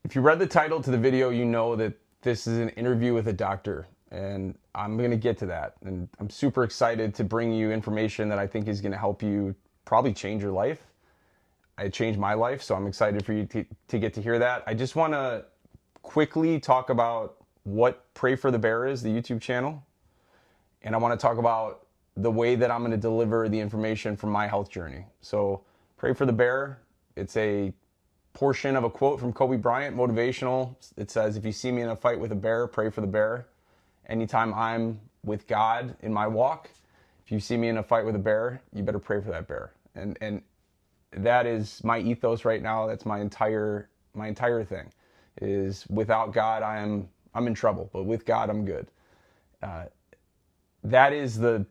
If you read the title to the video, you know that this is an interview with a doctor, and I'm going to get to that. And I'm super excited to bring you information that I think is going to help you probably change your life. It changed my life, so I'm excited for you to get to hear that. I just want to quickly talk about what Pray for the Bear is, the YouTube channel. And I want to talk about the way that I'm going to deliver the information from my health journey. So Pray for the Bear, it's a portion of a quote from Kobe Bryant, motivational. It says, if you see me in a fight with a bear, pray for the bear. Anytime I'm with God in my walk, if you see me in a fight with a bear, you better pray for that bear. And that is my ethos right now. That's my entire thing. Is without God, I'm in trouble, but with God, I'm good. That is the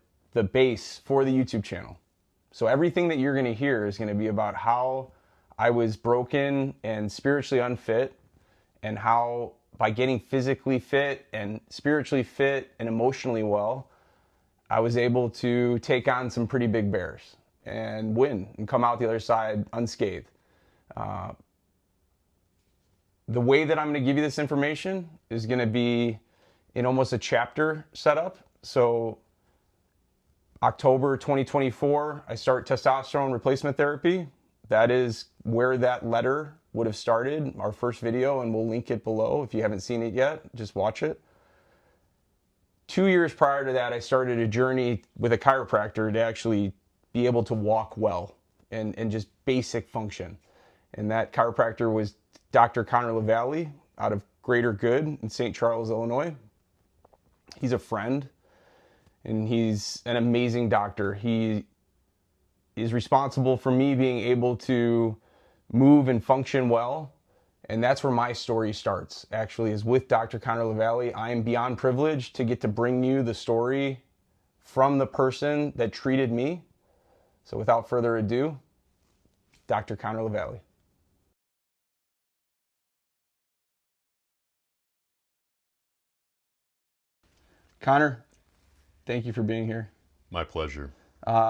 base for the YouTube channel. So everything that you're going to hear is going to be about how I was broken and spiritually unfit, and how by getting physically fit and spiritually fit and emotionally well, I was able to take on some pretty big bears and win and come out the other side unscathed. The way that I'm going to give you this information is going to be in almost a chapter setup. So October 2024, I start testosterone replacement therapy. That is where that letter would have started, our first video, and we'll link it below. If you haven't seen it yet, just watch it. 2 years prior to that, I started a journey with a chiropractor to actually be able to walk well and just basic function. And that chiropractor was Dr. LaVallie out of Greater Good in St. Charles, Illinois. He's a friend, and he's an amazing doctor. He is responsible for me being able to move and function well. And that's where my story starts, actually, is with Dr. LaVallie. I am beyond privileged to get to bring you the story from the person that treated me. So without further ado, Dr. LaVallie. Connor, thank you for being here. My pleasure.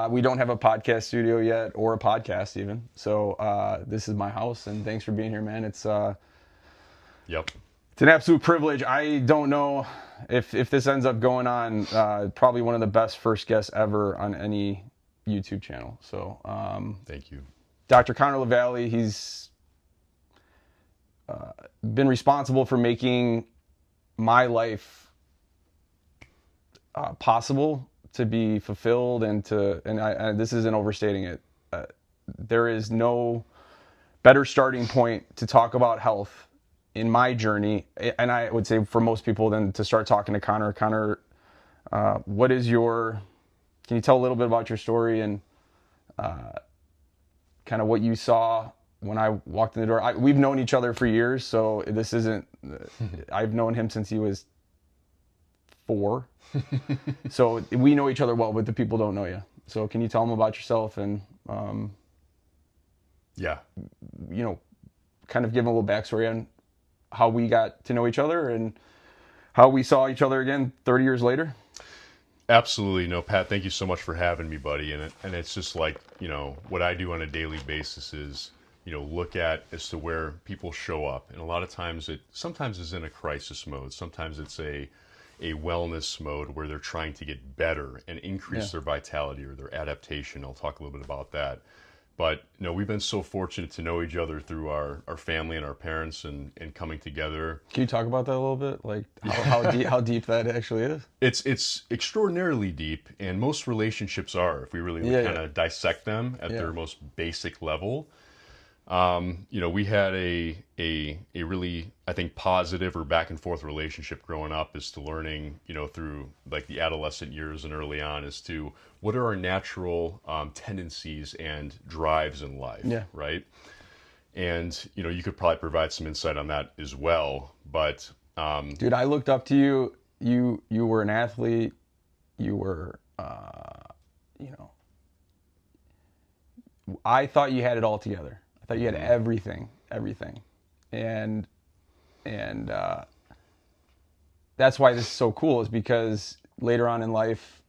We don't have a podcast studio yet, or a podcast even. So this is my house, and thanks for being here, man. It's Yep. It's an absolute privilege. I don't know if this ends up going on. Probably one of the best first guests ever on any YouTube channel. So Thank you. Dr. LaVallie, he's been responsible for making my life possible to be fulfilled, and this isn't overstating it. There is no better starting point to talk about health in my journey, and I would say for most people, than to start talking to Connor. Connor, can you tell a little bit about your story and kind of what you saw when I walked in the door? We've known each other for years, so this isn't, I've known him since he was 4. So we know each other well, but the people don't know you. So can you tell them about yourself and, Yeah. Kind of give them a little backstory on how we got to know each other and how we saw each other again 30 years later? Absolutely. No, Pat, thank you so much for having me, buddy. And it's just like, what I do on a daily basis is, look at as to where people show up. And a lot of times sometimes it's in a crisis mode. Sometimes it's a wellness mode where they're trying to get better and increase their vitality or their adaptation. I'll talk a little bit about that. But we've been so fortunate to know each other through our family and our parents and coming together. Can you talk about that a little bit? Like how deep that actually is? It's extraordinarily deep, and most relationships are, if we really kind of dissect them at their most basic level. We had a really, I think, positive or back and forth relationship growing up as to learning, through like the adolescent years and early on as to what are our natural tendencies and drives in life, right? And, you could probably provide some insight on that as well. But, dude, I looked up to you. You were an athlete. You were, I thought you had it all together. I thought you had everything. And that's why this is so cool, is because later on in life,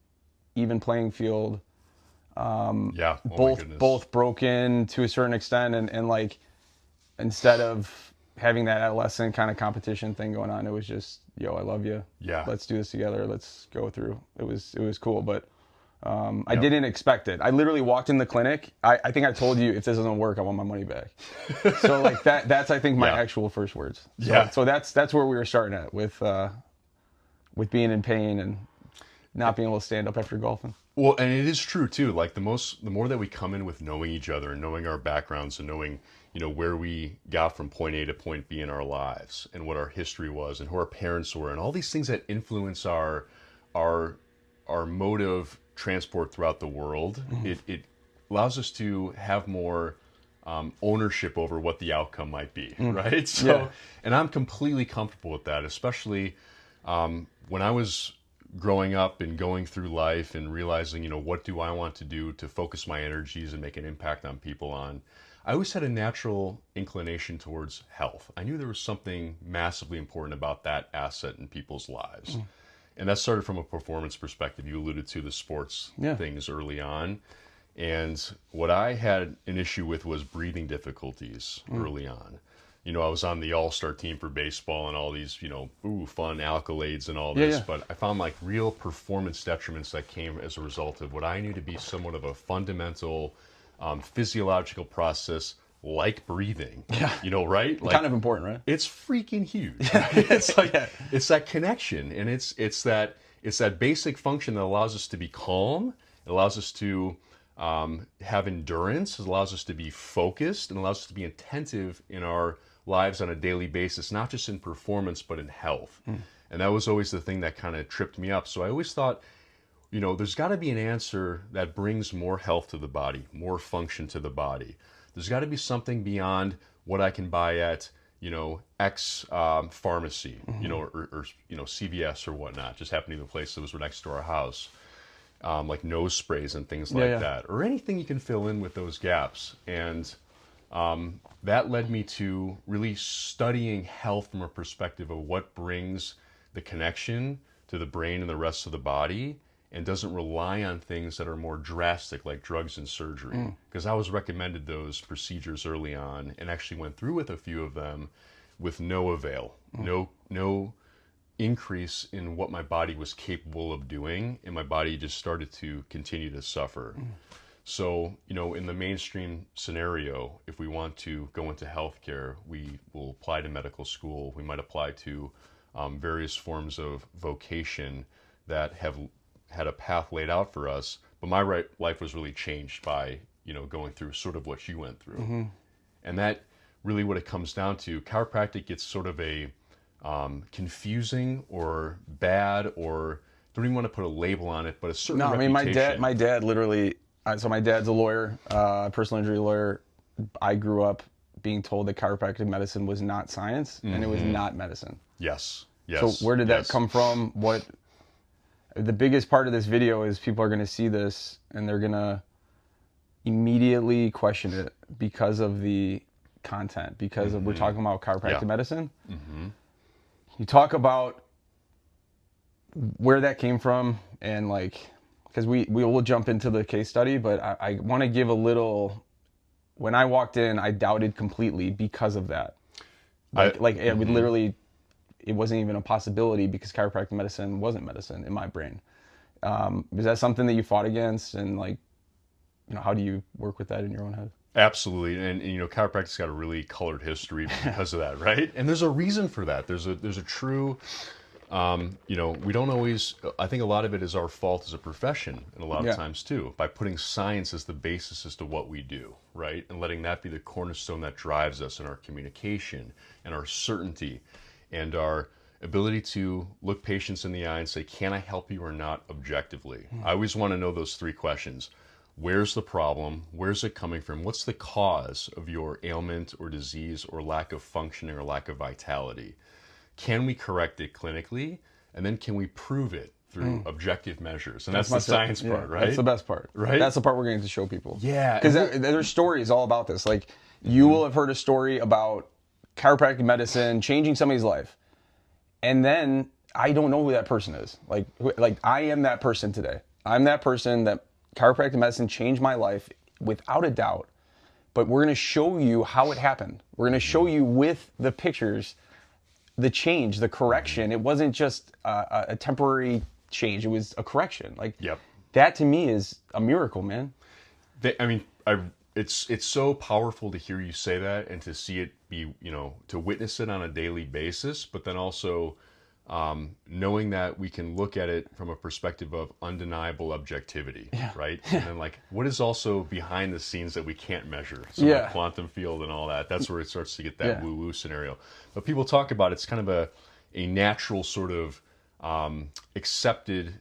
even playing field, both broken to a certain extent, and like, instead of having that adolescent kind of competition thing going on, it was just, yo, I love you. Yeah. Let's do this together. Let's go through. It was cool, but I didn't expect it. I literally walked in the clinic. I think I told you, if this doesn't work, I want my money back. So like that's I think my actual first words. So, so that's where we were starting at with being in pain and not being able to stand up after golfing. Well, and it is true too. Like the more that we come in with knowing each other and knowing our backgrounds and knowing, you know, where we got from point A to point B in our lives and what our history was and who our parents were and all these things that influence our mode of transport throughout the world, it allows us to have more ownership over what the outcome might be, right? So, and I'm completely comfortable with that, especially when I was growing up and going through life and realizing, you know, what do I want to do to focus my energies and make an impact on people on, I always had a natural inclination towards health. I knew there was something massively important about that asset in people's lives. And that started from a performance perspective. You alluded to the sports things early on. And what I had an issue with was breathing difficulties early on. You know, I was on the all-star team for baseball and all these, you know, fun accolades and all this, but I found like real performance detriments that came as a result of what I knew to be somewhat of a fundamental physiological process like breathing. You know, right? Like, kind of important, right? It's freaking huge. Right? It's like it's that connection, and it's that basic function that allows us to be calm. It allows us to have endurance. It allows us to be focused, and allows us to be attentive in our lives on a daily basis, not just in performance, but in health. And that was always the thing that kind of tripped me up. So I always thought, you know, there's got to be an answer that brings more health to the body, more function to the body. There's got to be something beyond what I can buy at, you know, X pharmacy, you know, or you know, CVS or whatnot. Just happened to be the place that was next to our house, like nose sprays and things like that, or anything you can fill in with those gaps. And that led me to really studying health from a perspective of what brings the connection to the brain and the rest of the body, and doesn't rely on things that are more drastic like drugs and surgery. Because I was recommended those procedures early on and actually went through with a few of them with no avail, no increase in what my body was capable of doing, and my body just started to continue to suffer. So, you know, in the mainstream scenario, if we want to go into healthcare, we will apply to medical school. We might apply to various forms of vocation that have had a path laid out for us. But my life was really changed by, you know, going through sort of what you went through. And that really what it comes down to, chiropractic gets sort of a confusing or bad, or don't even want to put a label on it, but a certain reputation. I mean, my dad literally, so my dad's a lawyer, personal injury lawyer. I grew up being told that chiropractic medicine was not science and it was not medicine. Yes. So where did that come from? The biggest part of this video is people are going to see this and they're going to immediately question it because of the content, because of, we're talking about chiropractic medicine. You talk about where that came from, and like, because we will jump into the case study, but I want to give a little. When I walked in, I doubted completely because of that. It would literally, it wasn't even a possibility because chiropractic medicine wasn't medicine in my brain. Is that something that you fought against, and like, you know, how do you work with that in your own head? Absolutely, and you know, chiropractic's got a really colored history because of that, right? And there's a reason for that. There's a true, you know, we don't always. I think a lot of it is our fault as a profession, and a lot of times too, by putting science as the basis as to what we do, right, and letting that be the cornerstone that drives us in our communication and our certainty, and our ability to look patients in the eye and say, "Can I help you or not?" objectively. I always want to know those three questions. Where's the problem? Where's it coming from? What's the cause of your ailment or disease or lack of functioning or lack of vitality? Can we correct it clinically? And then can we prove it through objective measures? And that's the science part, right? That's the best part. Right? That's the part we're going to show people. Yeah. Because there's stories all about this. Like, you will have heard a story about chiropractic medicine changing somebody's life. And then I don't know who that person is. Like I am that person today. I'm that person that chiropractic medicine changed my life without a doubt. but we're going to show you how it happened. We're going to show you with the pictures the change, the correction. It wasn't just a temporary change. It was a correction. Like, Yep. that to me is a miracle, man. It's so powerful to hear you say that and to see it be, to witness it on a daily basis, but then also knowing that we can look at it from a perspective of undeniable objectivity, right? And then like, what is also behind the scenes that we can't measure? So the quantum field and all that, that's where it starts to get that woo-woo scenario. But people talk about it's kind of a natural sort of accepted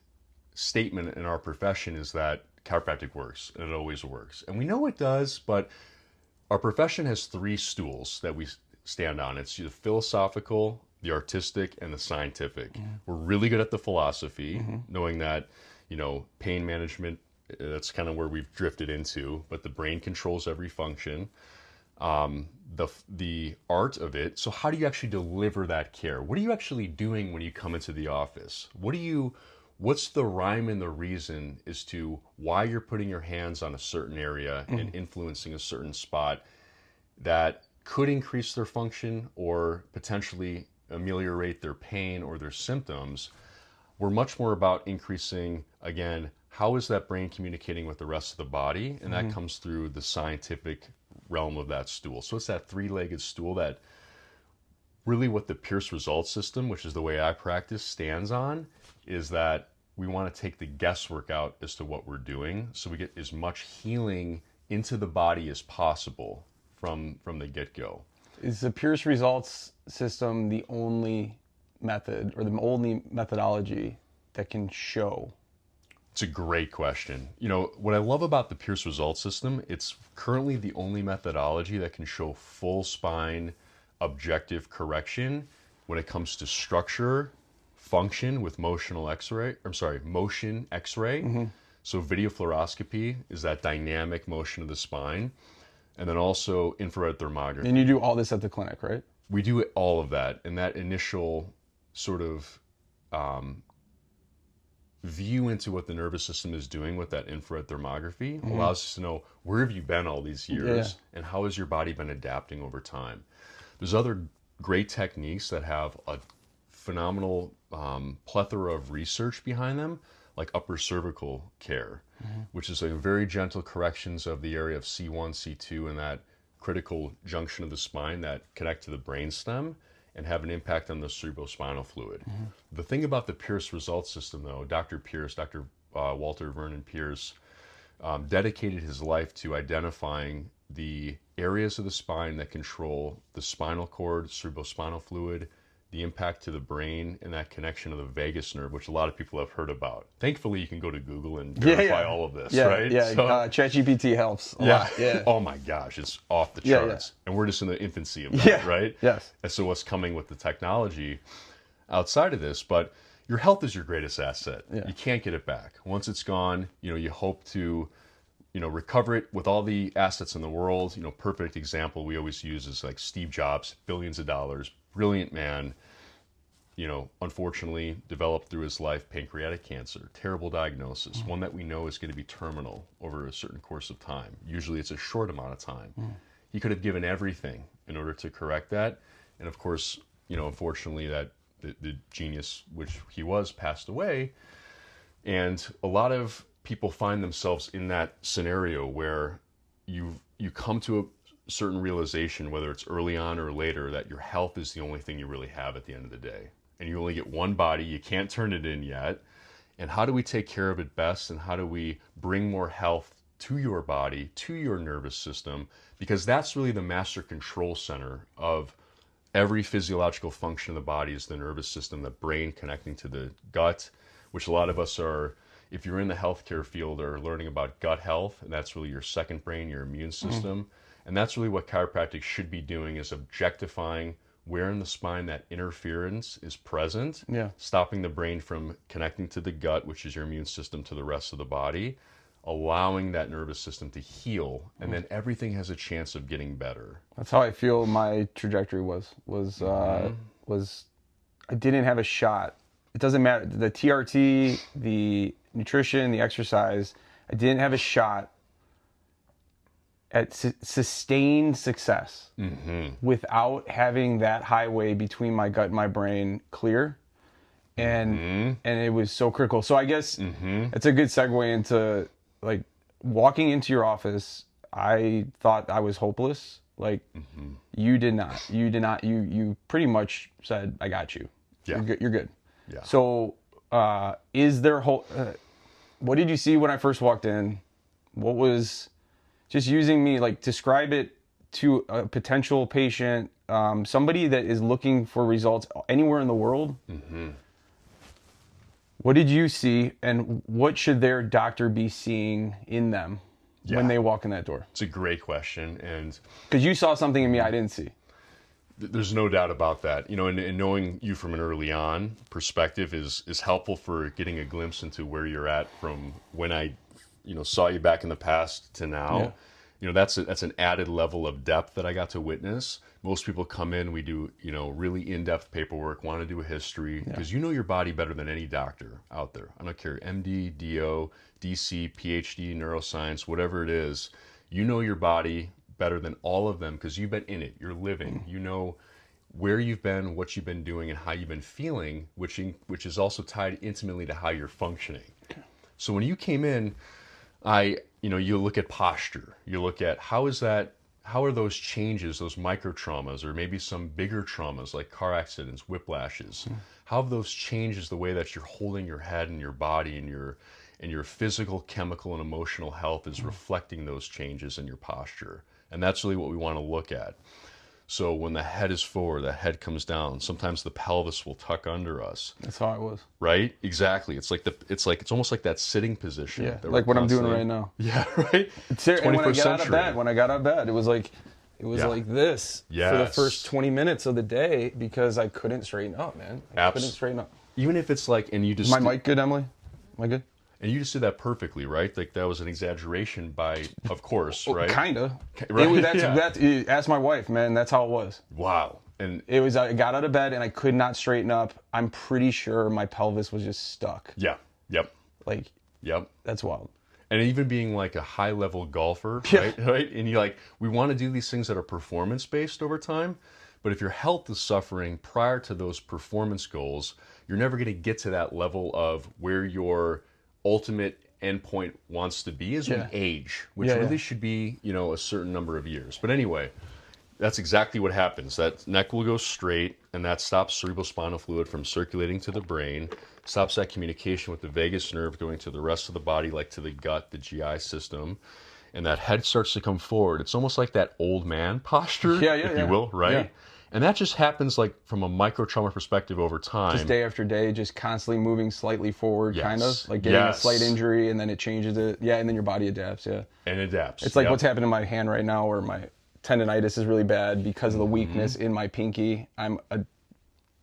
statement in our profession is that chiropractic works, and it always works. And we know it does, but our profession has three stools that we stand on. It's the philosophical, the artistic, and the scientific. We're really good at the philosophy, knowing that, pain management, that's kind of where we've drifted into, but the brain controls every function. The art of it. So how do you actually deliver that care? What are you actually doing when you come into the office? What's the rhyme and the reason as to why you're putting your hands on a certain area and influencing a certain spot that could increase their function or potentially ameliorate their pain or their symptoms? We're much more about increasing, again, how is that brain communicating with the rest of the body? And that comes through the scientific realm of that stool. So it's that three-legged stool that really what the Pierce Results System, which is the way I practice, stands on, is that we want to take the guesswork out as to what we're doing so we get as much healing into the body as possible from the get-go. Is the Pierce Results System the only method or the only methodology that can show? It's a great question. What I love about the Pierce Results System, it's currently the only methodology that can show full spine objective correction when it comes to structure, function with motion X-ray. So video fluoroscopy is that dynamic motion of the spine, and then also infrared thermography. And you do all this at the clinic, right? We do all of that, and that initial sort of view into what the nervous system is doing with that infrared thermography allows us to know where have you been all these years and how has your body been adapting over time. There's other great techniques that have a phenomenal plethora of research behind them, like upper cervical care, which is a very gentle corrections of the area of C1, C2, and that critical junction of the spine that connect to the brainstem and have an impact on the cerebrospinal fluid. The thing about the Pierce Results System, though, Dr. Walter Vernon Pierce, dedicated his life to identifying the areas of the spine that control the spinal cord, cerebrospinal fluid, the impact to the brain, and that connection of the vagus nerve, which a lot of people have heard about. Thankfully, you can go to Google and verify all of this, right? Yeah, so, ChatGPT helps a lot. Yeah. Oh my gosh, it's off the charts. And we're just in the infancy of that, right? Yes. And so what's coming with the technology outside of this, but your health is your greatest asset. You can't get it back. Once it's gone, you hope to recover it with all the assets in the world. Perfect example we always use is like Steve Jobs, billions of dollars, brilliant man, unfortunately developed through his life pancreatic cancer, terrible diagnosis, one that we know is going to be terminal over a certain course of time. Usually it's a short amount of time. He could have given everything in order to correct that. And of course, unfortunately that the genius, which he was, passed away. And a lot of people find themselves in that scenario where you come to a certain realization, whether it's early on or later, that your health is the only thing you really have at the end of the day. And you only get one body, you can't turn it in yet. And how do we take care of it best? And how do we bring more health to your body, to your nervous system? Because that's really the master control center of every physiological function of the body is the nervous system, the brain connecting to the gut, which a lot of us are, if you're in the healthcare field, are learning about gut health, and that's really your second brain, your immune system. And that's really what chiropractic should be doing, is objectifying where in the spine that interference is present, stopping the brain from connecting to the gut, which is your immune system, to the rest of the body, allowing that nervous system to heal, and then everything has a chance of getting better. That's how I feel my trajectory was I didn't have a shot. It doesn't matter. The TRT, the nutrition, the exercise, I didn't have a shot at sustained success without having that highway between my gut and my brain clear. And it was so critical. So I guess it's a good segue into like walking into your office. I thought I was hopeless. Like you did not. You pretty much said, I got you. Yeah. You're good. Yeah. So is there what did you see when I first walked in? What was, just using me, like describe it to a potential patient, somebody that is looking for results anywhere in the world. What did you see, and what should their doctor be seeing in them when they walk in that door? It's a great question, and because you saw something in me I didn't see. There's no doubt about that. You know, and knowing you from an early on perspective is helpful for getting a glimpse into where you're at from when I, saw you back in the past to now. Yeah. You know, that's an added level of depth that I got to witness. Most people come in, we do, really in-depth paperwork, want to do a history, because you know your body better than any doctor out there. I don't care, MD, DO, DC, PhD, neuroscience, whatever it is. You know your body better than all of them because you've been in it, you're living. You know where you've been, what you've been doing, and how you've been feeling, which is also tied intimately to how you're functioning. Okay. So when you came in, you look at posture. You look at how are those changes, those micro traumas, or maybe some bigger traumas like car accidents, whiplashes. How have those changes the way that you're holding your head and your body and your physical, chemical, and emotional health is reflecting those changes in your posture. And that's really what we want to look at. So when the head is forward, the head comes down. Sometimes the pelvis will tuck under us. That's how it was. Right? Exactly. It's almost like that sitting position. Yeah, like what I'm doing right now. Yeah, right? And when I got out of bed, it was like this for the first 20 minutes of the day because I couldn't straighten up, man. I couldn't straighten up. Even if it's like, and you just... Is my mic good, Emily? Am I good? And you just did that perfectly, right? Like that was an exaggeration of course, right? Kinda. Right? Ask my wife, man. That's how it was. Wow. And it was, I got out of bed and I could not straighten up. I'm pretty sure my pelvis was just stuck. Yeah. Yep. Yep. That's wild. And even being like a high level golfer, right? And we want to do these things that are performance based over time. But if your health is suffering prior to those performance goals, you're never going to get to that level of where your ultimate endpoint wants to be as we age, which really should be, a certain number of years. But anyway, that's exactly what happens. That neck will go straight, and that stops cerebrospinal fluid from circulating to the brain, stops that communication with the vagus nerve going to the rest of the body, like to the gut, the GI system, and that head starts to come forward. It's almost like that old man posture, if you will, right? Yeah. And that just happens like from a micro-trauma perspective over time. Just day after day, just constantly moving slightly forward, kind of. Like getting a slight injury, and then it changes it. Yeah, and then your body adapts, And adapts. It's like what's happening in my hand right now where my tendonitis is really bad because of the weakness in my pinky. I'm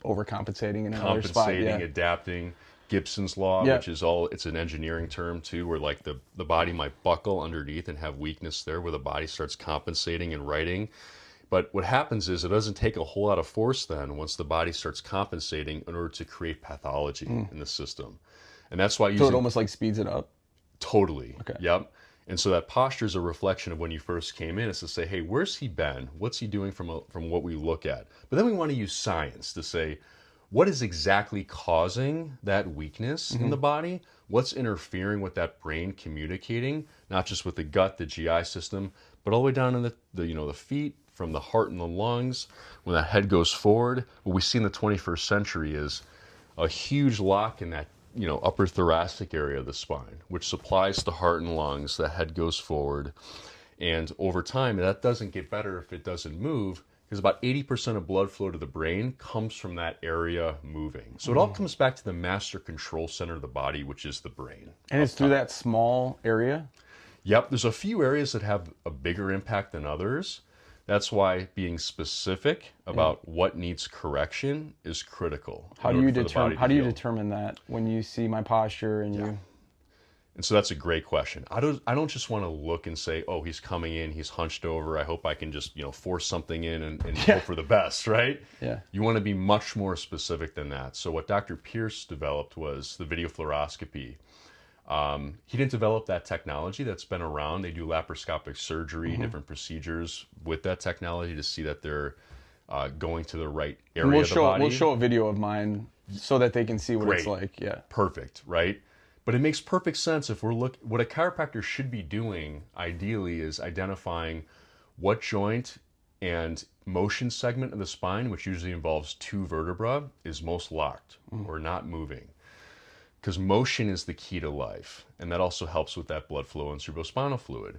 overcompensating in another spot. Compensating, adapting. Gibson's law, which is it's an engineering term too, where like the body might buckle underneath and have weakness there where the body starts compensating and righting. But what happens is it doesn't take a whole lot of force then once the body starts compensating in order to create pathology in the system. And that's why So it almost like speeds it up? Totally. Okay. Yep. And so that posture is a reflection of when you first came in. It's to say, hey, where's he been? What's he doing from what we look at? But then we want to use science to say, what is exactly causing that weakness in the body? What's interfering with that brain communicating, not just with the gut, the GI system, but all the way down in the feet, from the heart and the lungs. When that head goes forward, what we see in the 21st century is a huge lock in that upper thoracic area of the spine, which supplies the heart and lungs. The head goes forward, and over time, that doesn't get better if it doesn't move, because about 80% of blood flow to the brain comes from that area moving. So it all comes back to the master control center of the body, which is the brain. And it's through that small area? Yep. There's a few areas that have a bigger impact than others. That's why being specific about what needs correction is critical. How do you determine that when you see my posture and you? And so that's a great question. I don't just want to look and say, oh, he's coming in, he's hunched over. I hope I can just force something in and hope for the best, right? Yeah. You want to be much more specific than that. So what Dr. Pierce developed was the video fluoroscopy. He didn't develop that technology. That's been around. They do laparoscopic surgery, different procedures with that technology to see that they're going to the right area of the body. We'll show a video of mine so that they can see what it's like. Yeah. Perfect, right? But it makes perfect sense if we're what a chiropractor should be doing ideally is identifying what joint and motion segment of the spine, which usually involves 2 vertebrae, is most locked or not moving. Because motion is the key to life, and that also helps with that blood flow and cerebrospinal fluid.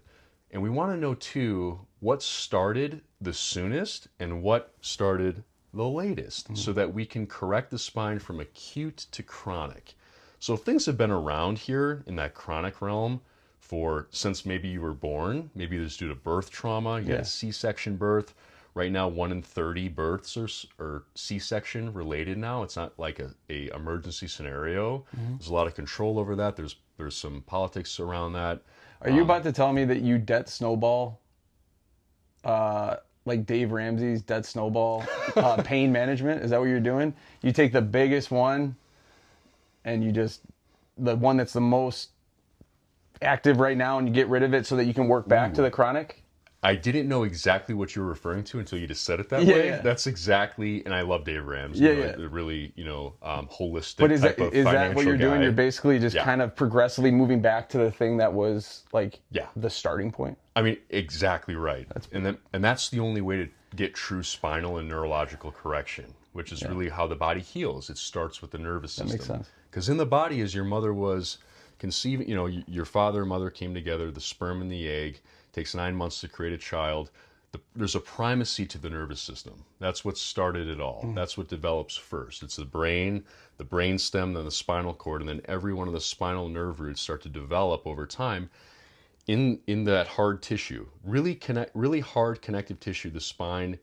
And we want to know too what started the soonest and what started the latest, so that we can correct the spine from acute to chronic. So things have been around here in that chronic realm since maybe you were born. Maybe it's due to birth trauma. You had a C-section birth. Right now, 1 in 30 births are C-section related now. It's not like a emergency scenario. There's a lot of control over that. There's some politics around that. Are you about to tell me that you debt snowball, like Dave Ramsey's debt snowball pain management? Is that what you're doing? You take the biggest one and the one that's the most active right now, and you get rid of it so that you can work back to the chronic? I didn't know exactly what you were referring to until you just said it that way. Yeah. That's exactly, and I love Dave Ramsey. Really, holistic. But is type of that what you're doing? guy. You're basically just kind of progressively moving back to the thing that was like the starting point. I mean, exactly right. And that's the only way to get true spinal and neurological correction, which is really how the body heals. It starts with the nervous system. That makes sense. Because in the body, as your mother was conceiving, your father and mother came together, the sperm and the egg. Takes 9 months to create a child. There's a primacy to the nervous system. That's what started it all. That's what develops first. It's the brain stem, then the spinal cord, and then every one of the spinal nerve roots start to develop over time in that hard tissue. Really hard connective tissue. The spine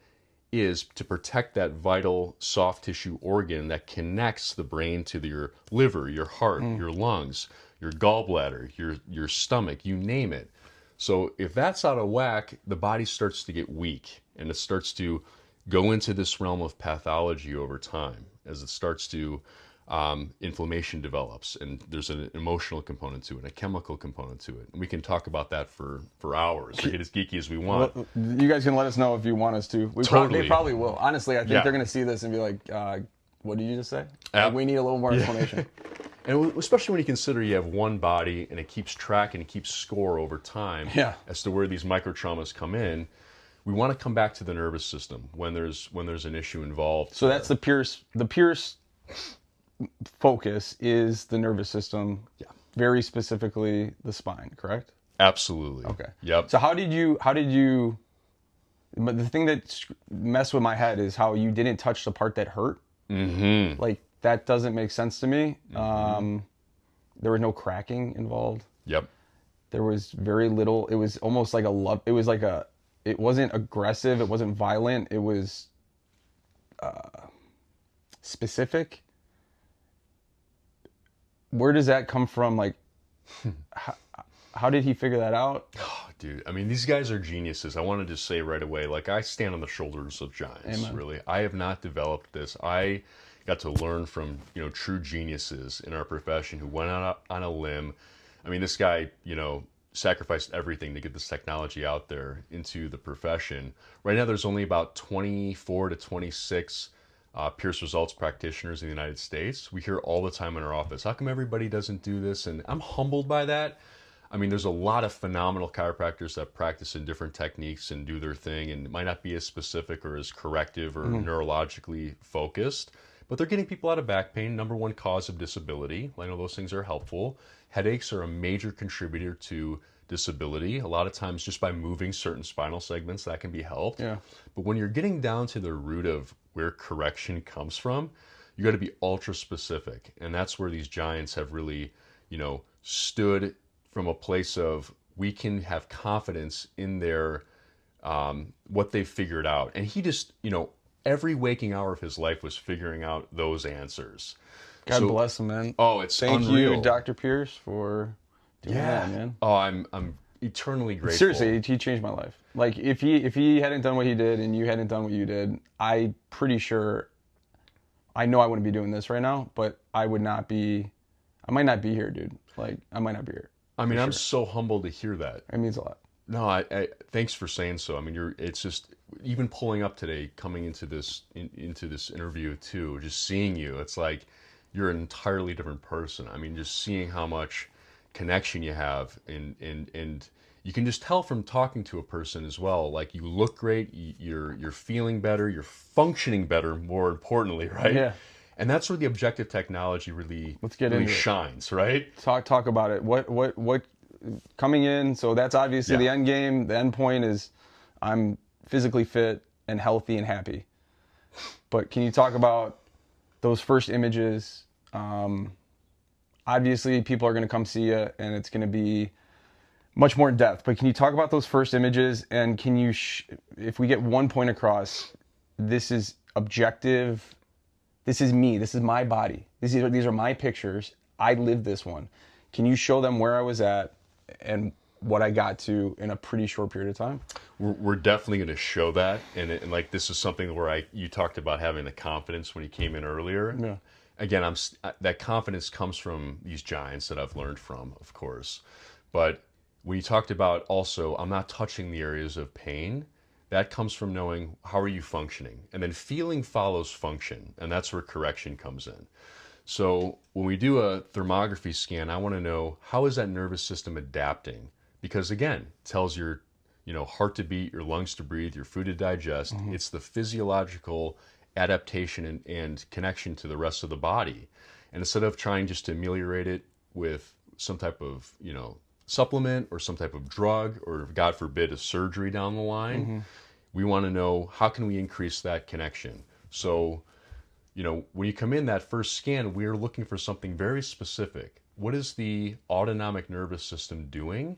is to protect that vital soft tissue organ that connects the brain to your liver, your heart, your lungs, your gallbladder, your stomach, you name it. So if that's out of whack, the body starts to get weak, and it starts to go into this realm of pathology over time as it starts to inflammation develops, and there's an emotional component to it, a chemical component to it. And we can talk about that for hours, or get as geeky as we want. Well, you guys can let us know if you want us to. They probably will. Honestly, I think they're going to see this and be like, what did you just say? Like, we need a little more explanation. And especially when you consider you have one body and it keeps track and it keeps score over time as to where these micro traumas come in, we want to come back to the nervous system when there's an issue involved. So that's the pure focus is the nervous system. Yeah. Very specifically the spine, correct? Absolutely. Okay. Yep. So how did you? But the thing that messed with my head is how you didn't touch the part that hurt. Mm-hmm. Like. That doesn't make sense to me. There was no cracking involved. Yep. There was very little. It was almost like it wasn't aggressive. It wasn't violent. It was specific. Where does that come from? Like, how did he figure that out? Oh, dude. I mean, these guys are geniuses. I wanted to say right away, like, I stand on the shoulders of giants. Amen. Really. I have not developed this. I got to learn from true geniuses in our profession who went out on a limb. I mean, this guy sacrificed everything to get this technology out there into the profession. Right now there's only about 24 to 26 Pierce Results practitioners in the United States. We hear all the time in our office, how come everybody doesn't do this? And I'm humbled by that. I mean, there's a lot of phenomenal chiropractors that practice in different techniques and do their thing, and it might not be as specific or as corrective or neurologically focused. But they're getting people out of back pain, number one cause of disability. I know those things are helpful. Headaches are a major contributor to disability. A lot of times just by moving certain spinal segments, that can be helped. Yeah. But when you're getting down to the root of where correction comes from, you got to be ultra specific. And that's where these giants have really, stood from a place of we can have confidence in their, what they've figured out. And he just, every waking hour of his life was figuring out those answers. God bless him, man. Oh, it's Thank unreal. you, Dr. Pierce, for doing that, man. Oh, I'm eternally grateful. Seriously, he changed my life. Like, if he hadn't done what he did and you hadn't done what you did, I'm pretty sure, I know I wouldn't be doing this right now, but I would not be I might not be here, dude. Like, I might not be here. I mean, I'm so humbled to hear that. It means a lot. No, I thanks for saying so. I mean, it's just, even pulling up today, coming into this interview too, just seeing you, it's like you're an entirely different person. I mean, just seeing how much connection you have, and you can just tell from talking to a person as well. Like, you look great, you're feeling better, you're functioning better, more importantly, right? Yeah. And that's where the objective technology really shines, right? Talk about it. What coming in? So that's obviously the end game. The end point is I'm physically fit and healthy and happy. But can you talk about those first images? Obviously, people are going to come see you, and it's going to be much more in depth. But can you talk about those first images? And can you, if we get one point across, this is objective. This is me. This is my body. These are my pictures. I lived this one. Can you show them where I was at and what I got to in a pretty short period of time? We're definitely going to show that, and like, this is something where you talked about having the confidence when you came in earlier. Yeah. Again, that confidence comes from these giants that I've learned from, of course. But when you talked about also, I'm not touching the areas of pain, that comes from knowing how are you functioning, and then feeling follows function, and that's where correction comes in. So when we do a thermography scan, I want to know, how is that nervous system adapting? Because again, it tells your heart to beat, your lungs to breathe, your food to digest. Mm-hmm. It's the physiological adaptation and connection to the rest of the body. And instead of trying just to ameliorate it with some type of, supplement or some type of drug, or God forbid, a surgery down the line, mm-hmm. we want to know, how can we increase that connection? So, when you come in that first scan, we're looking for something very specific. What is the autonomic nervous system doing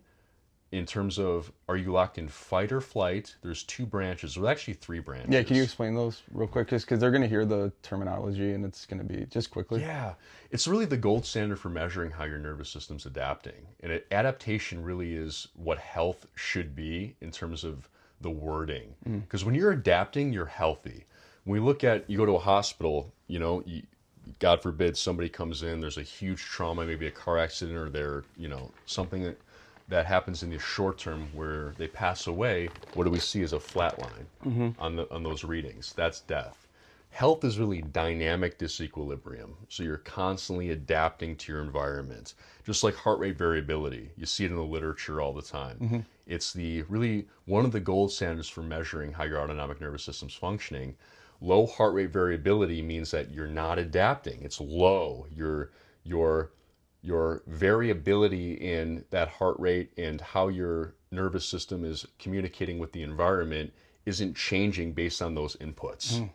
in terms of, are you locked in fight or flight? There's two branches, or actually three branches. Yeah, can you explain those real quick? Just because they're going to hear the terminology, and it's going to be just quickly. Yeah, it's really the gold standard for measuring how your nervous system's adapting. And adaptation really is what health should be in terms of the wording. Because when you're adapting, you're healthy. When we look at, you go to a hospital, God forbid somebody comes in, there's a huge trauma, maybe a car accident, or something that happens in the short term where they pass away. What do we see as a flat line on those readings? That's death. Health is really dynamic disequilibrium. So you're constantly adapting to your environment. Just like heart rate variability. You see it in the literature all the time. Mm-hmm. It's really one of the gold standards for measuring how your autonomic nervous system's functioning. Low heart rate variability means that you're not adapting. It's low. Your variability in that heart rate and how your nervous system is communicating with the environment isn't changing based on those inputs.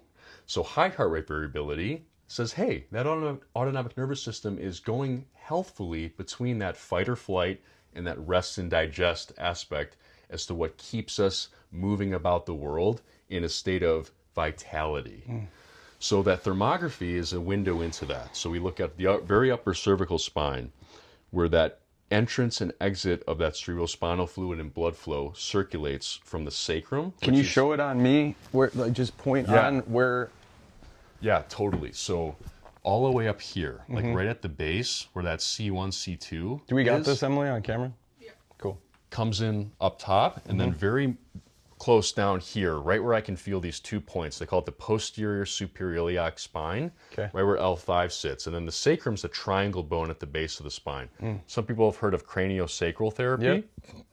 So high heart rate variability says, hey, that autonomic nervous system is going healthfully between that fight or flight and that rest and digest aspect as to what keeps us moving about the world in a state of vitality. So that thermography is a window into that. So we look at the very upper cervical spine, where that entrance and exit of that cerebrospinal fluid and blood flow circulates from the sacrum. Can you show it on me? Where, like, just point on where? Yeah, totally. So all the way up here, like right at the base, where that C1, C2 Do we got this, Emily, on camera? Yeah. Cool. Comes in up top, and then very close down here, right where I can feel these 2 points. They call it the posterior superior iliac spine, right where L5 sits. And then the sacrum's the triangle bone at the base of the spine. Some people have heard of craniosacral therapy,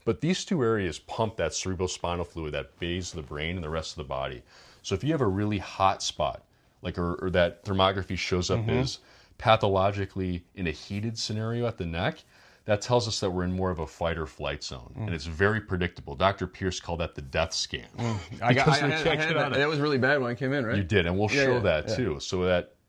but these two areas pump that cerebrospinal fluid that bathes the brain and the rest of the body. So if you have a really hot spot, like or that thermography shows up as pathologically in a heated scenario at the neck, that tells us that we're in more of a fight or flight zone. And it's very predictable. Dr. Pierce called that the death scan. I had that. That was really bad when I came in, right? You did, and we'll show that too. So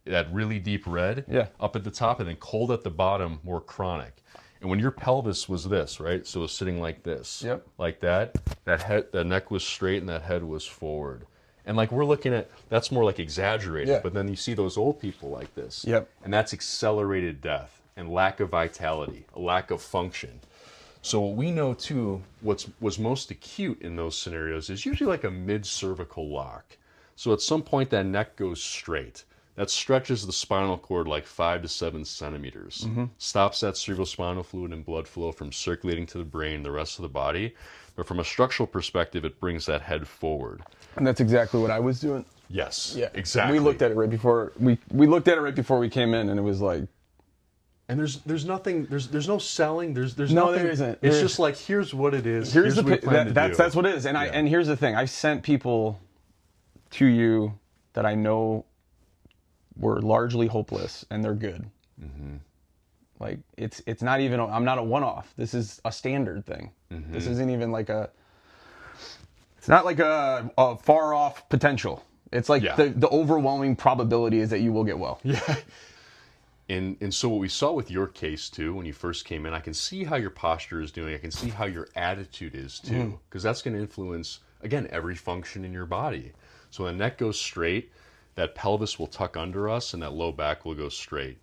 that really deep red up at the top, and then cold at the bottom, more chronic. And when your pelvis was this, right? So it was sitting like this, like that head, the neck was straight and that head was forward. And like we're looking at, that's more like exaggerated, but then you see those old people like this. And that's accelerated death and lack of vitality, a lack of function. So what we know too, was most acute in those scenarios is usually like a mid-cervical lock. So at some point that neck goes straight. that stretches the spinal cord like 5 to 7 centimeters. Stops that cerebrospinal fluid and blood flow from circulating to the brain, the rest of the body. But from a structural perspective, it brings that head forward. And that's exactly what I was doing. Yes, Yeah, exactly. We looked at it right before we looked at it right before we came in, and it was like. And there's nothing, there's no selling, there's No, nothing. there isn't. It's just like, here's what it is. Here's what we plan to do. that's what it is. And and here's the thing. I sent people to you that I know were largely hopeless, and they're good. Like it's not even. I'm not a one-off. This is a standard thing. This isn't even like a. It's not like a far-off potential. It's like the overwhelming probability is that you will get well. Yeah. And so what we saw with your case too, when you first came in, I can see how your posture is doing. I can see how your attitude is too, because that's going to influence, again, every function in your body. So when the neck goes straight, that pelvis will tuck under us and that low back will go straight.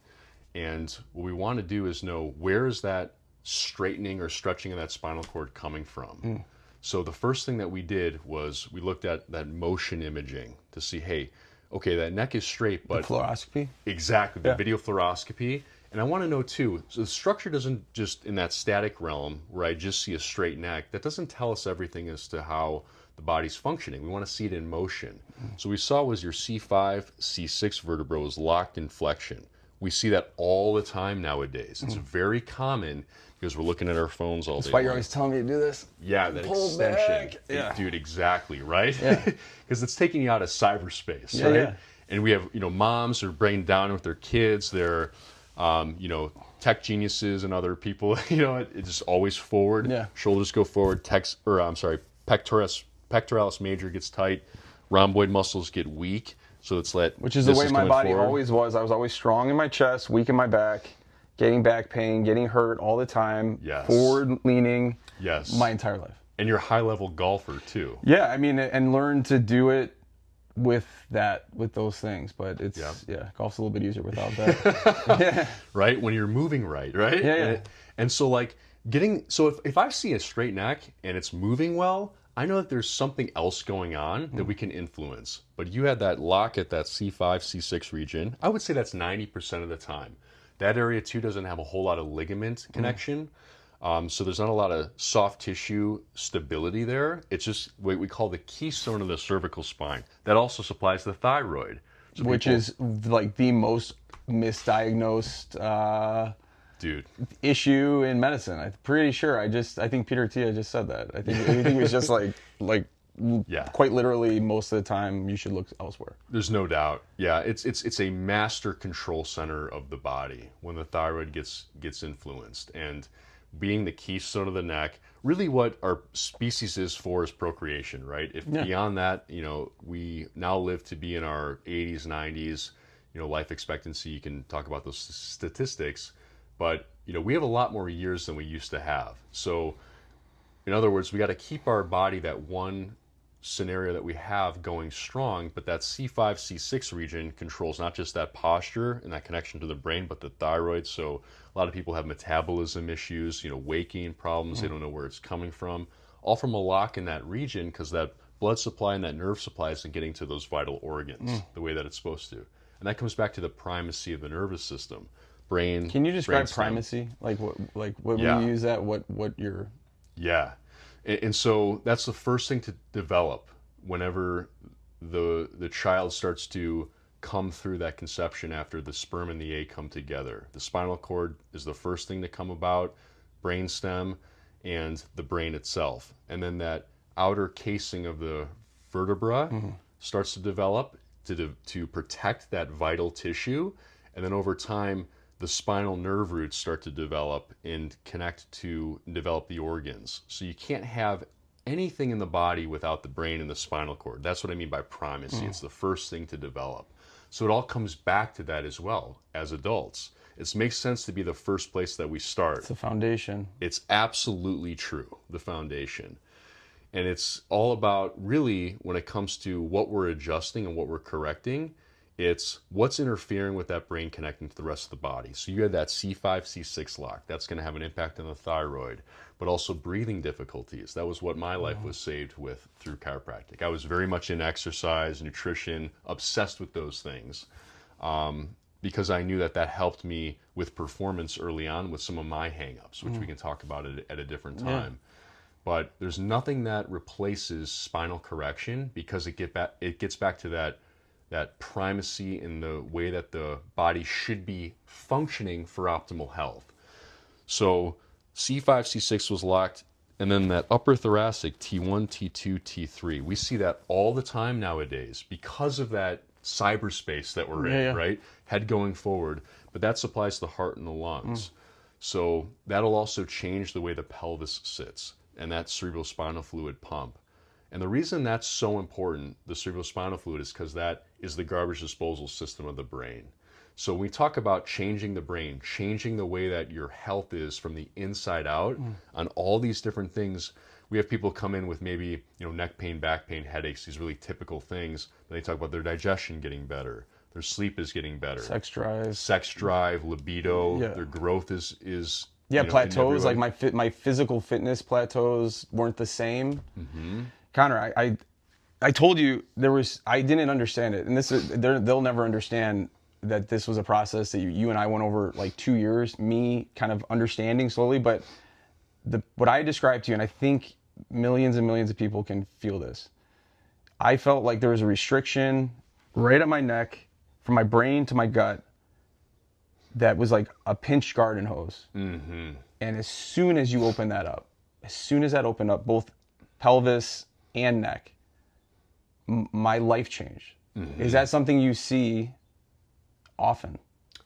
And what we want to do is know, where is that straightening or stretching of that spinal cord coming from? So the first thing that we did was we looked at that motion imaging to see, hey, okay, that neck is straight, but... The fluoroscopy? Exactly, the video fluoroscopy. And I want to know, too, so the structure doesn't just, in that static realm, where I just see a straight neck, that doesn't tell us everything as to how the body's functioning. We want to see it in motion. So we saw was your C5, C6 vertebra was locked in flexion. We see that all the time nowadays. It's very common because we're looking at our phones all day. That's why you're always telling me to do this. Yeah, that Pull extension. back. Yeah. Dude, exactly, right? Yeah. Because it's taking you out of cyberspace, Yeah, right? yeah. And we have, moms who are bringing down with their kids, they're, tech geniuses and other people, it's just always forward. Yeah. Shoulders go forward, pectoralis major gets tight, rhomboid muscles get weak. So it's which is the way my body always was. I was always strong in my chest, weak in my back, getting back pain, getting hurt all the time. Yes. Forward leaning. Yes. My entire life. And you're a high level golfer too. Yeah, I mean, and learn to do it with those things. But it's golf's a little bit easier without that. Yeah. Right? When you're moving right? Yeah. And so if I see a straight neck and it's moving well, I know that there's something else going on that we can influence. But you had that lock at that C5, C6 region. I would say that's 90% of the time. That area too doesn't have a whole lot of ligament connection. So there's not a lot of soft tissue stability there. It's just what we call the keystone of the cervical spine. That also supplies the thyroid. So which is like the most misdiagnosed issue in medicine. I'm pretty sure. I think Peter Tia just said that. I think it was just quite literally most of the time you should look elsewhere. There's no doubt. Yeah, it's a master control center of the body when the thyroid gets influenced, and being the keystone of the neck, really what our species is for is procreation, right? If beyond that, we now live to be in our 80s, 90s, life expectancy, you can talk about those statistics. But, we have a lot more years than we used to have. So, in other words, we got to keep our body, that one scenario that we have, going strong. But that C5, C6 region controls not just that posture and that connection to the brain, but the thyroid. So a lot of people have metabolism issues, waking problems. They don't know where it's coming from. All from a lock in that region, because that blood supply and that nerve supply isn't getting to those vital organs the way that it's supposed to. And that comes back to the primacy of the nervous system. Brain. Can you describe primacy? Like when you use that, what you're... Yeah. And so that's the first thing to develop whenever the child starts to come through that conception, after the sperm and the egg come together. The spinal cord is the first thing to come about, brain stem, and the brain itself. And then that outer casing of the vertebra starts to develop to protect that vital tissue. And then over time, the spinal nerve roots start to develop and connect to develop the organs. So you can't have anything in the body without the brain and the spinal cord. That's what I mean by primacy. It's the first thing to develop. So it all comes back to that as well as adults. It makes sense to be the first place that we start. It's the foundation. It's absolutely true, the foundation. And it's all about, really, when it comes to what we're adjusting and what we're correcting, it's what's interfering with that brain connecting to the rest of the body. So you had that C5, C6 lock. That's going to have an impact on the thyroid, but also breathing difficulties. That was what my life was saved with through chiropractic. I was very much in exercise, nutrition, obsessed with those things. because I knew that helped me with performance early on with some of my hangups, which we can talk about at a different time. But there's nothing that replaces spinal correction, because it gets back to that primacy in the way that the body should be functioning for optimal health. So C5, C6 was locked, and then that upper thoracic T1, T2, T3. We see that all the time nowadays because of that cyberspace that we're in, right? Head going forward, but that supplies the heart and the lungs. So that'll also change the way the pelvis sits and that cerebrospinal fluid pump. And the reason that's so important, the cerebrospinal fluid, is because that is the garbage disposal system of the brain. So when we talk about changing the brain, changing the way that your health is from the inside out on all these different things, we have people come in with maybe, neck pain, back pain, headaches, these really typical things. They talk about their digestion getting better, their sleep is getting better, sex drive, libido, their growth is plateaus. Like my physical fitness plateaus weren't the same. Connor, I told you I didn't understand it, and they'll never understand that this was a process that you and I went over like 2 years, me kind of understanding slowly. But what I described to you, and I think millions and millions of people can feel this, I felt like there was a restriction right at my neck from my brain to my gut that was like a pinched garden hose. And as soon as you open that up, as soon as that opened up, both pelvis and neck, my life changed. Is that something you see often?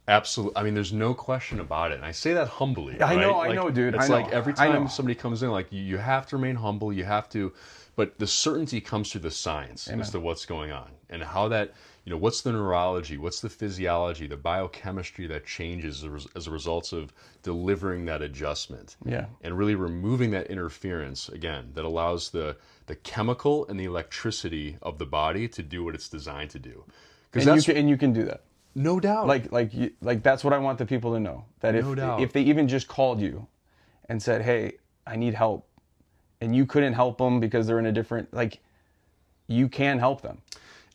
Absolutely. I mean, there's no question about it. And I say that humbly. I know, right? I know, dude. It's I know. like every time somebody comes in, like you have to remain humble. You have to, but the certainty comes through the science as to what's going on and how that, what's the neurology, what's the physiology, the biochemistry that changes as a result of delivering that adjustment. And really removing that interference, again, that allows the chemical and the electricity of the body to do what it's designed to do. And you can do that. No doubt. Like that's what I want the people to know. That if they even just called you and said, "Hey, I need help," and you couldn't help them because they're in a different, you can help them.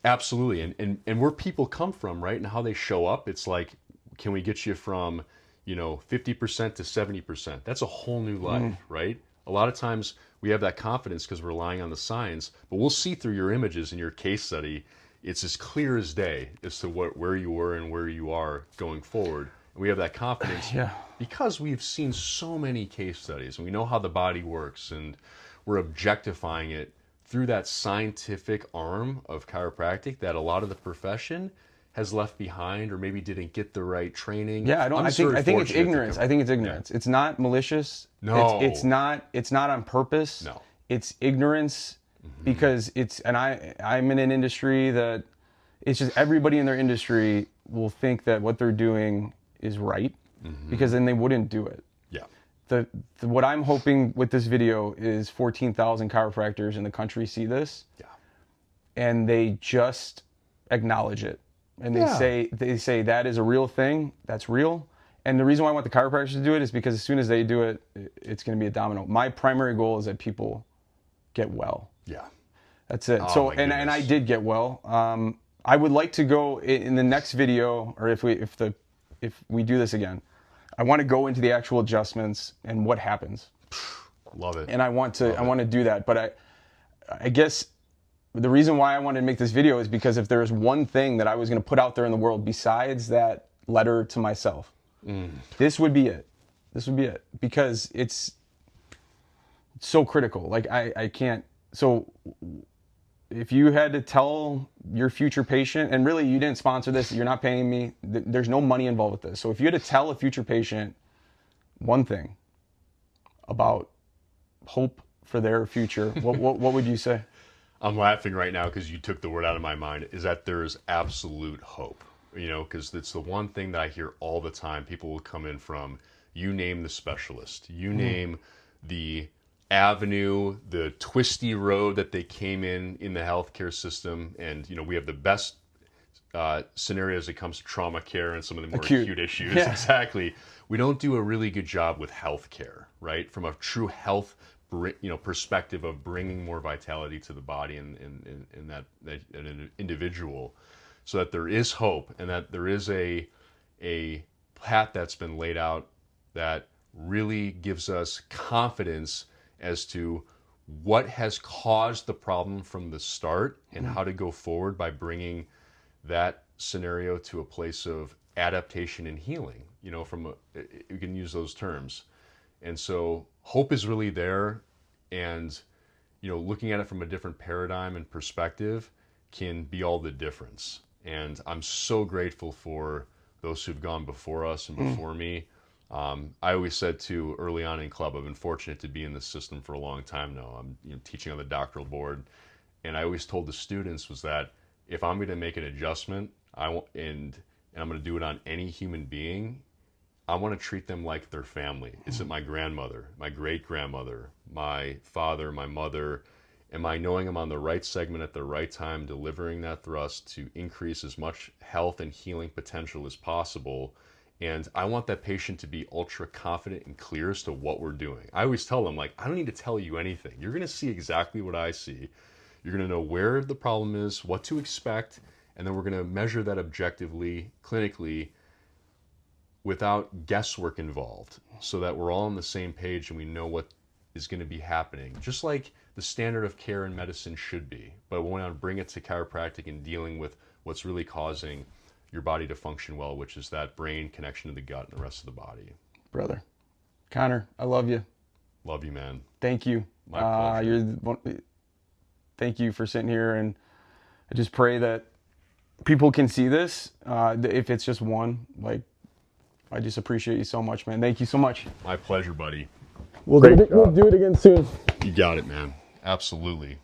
Absolutely. And where people come from, right, and how they show up, it's like, can we get you from, 50% to 70%? That's a whole new life, right? A lot of times we have that confidence because we're relying on the science, but we'll see through your images in your case study. It's as clear as day as to where you were and where you are going forward. And we have that confidence because we've seen so many case studies and we know how the body works, and we're objectifying it through that scientific arm of chiropractic that a lot of the profession has left behind or maybe didn't get the right training. I think it's ignorance. It's not malicious. No. It's not on purpose. No. It's ignorance. Because I'm in an industry that it's just everybody in their industry will think that what they're doing is right, because then they wouldn't do it. What I'm hoping with this video is 14,000 chiropractors in the country see this, and they just acknowledge it, and they say that is a real thing. That's real. And the reason why I want the chiropractors to do it is because as soon as they do it, it's going to be a domino. My primary goal is that people get well. That's it. Oh, and I did get well. I would like to go in the next video, or if we do this again, I want to go into the actual adjustments and what happens. Love it. And I want to do that. But I guess the reason why I wanted to make this video is because if there's one thing that I was going to put out there in the world besides that letter to myself, this would be it. Because it's so critical. Like I can't. So if you had to tell your future patient, and really you didn't sponsor this, you're not paying me, there's no money involved with this. So if you had to tell a future patient one thing about hope for their future, what would you say? I'm laughing right now because you took the word out of my mind, is that there's absolute hope. Because it's the one thing that I hear all the time. People will come in from, you name the specialist, you name the avenue, the twisty road that they came in the healthcare system, and we have the best scenarios that comes to trauma care and some of the more acute issues. Exactly. We don't do a really good job with healthcare, right? From a true health perspective of bringing more vitality to the body and that an individual. so that there is hope and that there is a path that's been laid out that really gives us confidence as to what has caused the problem from the start and how to go forward by bringing that scenario to a place of adaptation and healing. You know, you can use those terms. And so hope is really there, and you know, looking at it from a different paradigm and perspective can be all the difference. And I'm so grateful for those who've gone before us and before me. I always said too, early on in club, I've been fortunate to be in the system for a long time now. I'm teaching on the doctoral board, and I always told the students was that if I'm going to make an adjustment, and I'm going to do it on any human being, I want to treat them like their family. Is it my grandmother, my great-grandmother, my father, my mother? Am I knowing I'm on the right segment at the right time, delivering that thrust to increase as much health and healing potential as possible? And I want that patient to be ultra confident and clear as to what we're doing. I always tell them, like, I don't need to tell you anything. You're going to see exactly what I see. You're going to know where the problem is, what to expect, and then we're going to measure that objectively, clinically, without guesswork involved, so that we're all on the same page and we know what is going to be happening, just like the standard of care in medicine should be. But we want to bring it to chiropractic and dealing with what's really causing your body to function well, which is that brain connection to the gut and the rest of the body. Brother Connor, I love you. Love you, man. Thank you. My pleasure. Thank you for sitting here, and I just pray that people can see this. If it's just one, like, I just appreciate you so much, man. Thank you so much. My pleasure, buddy. We'll do it again soon. You got it, man. Absolutely.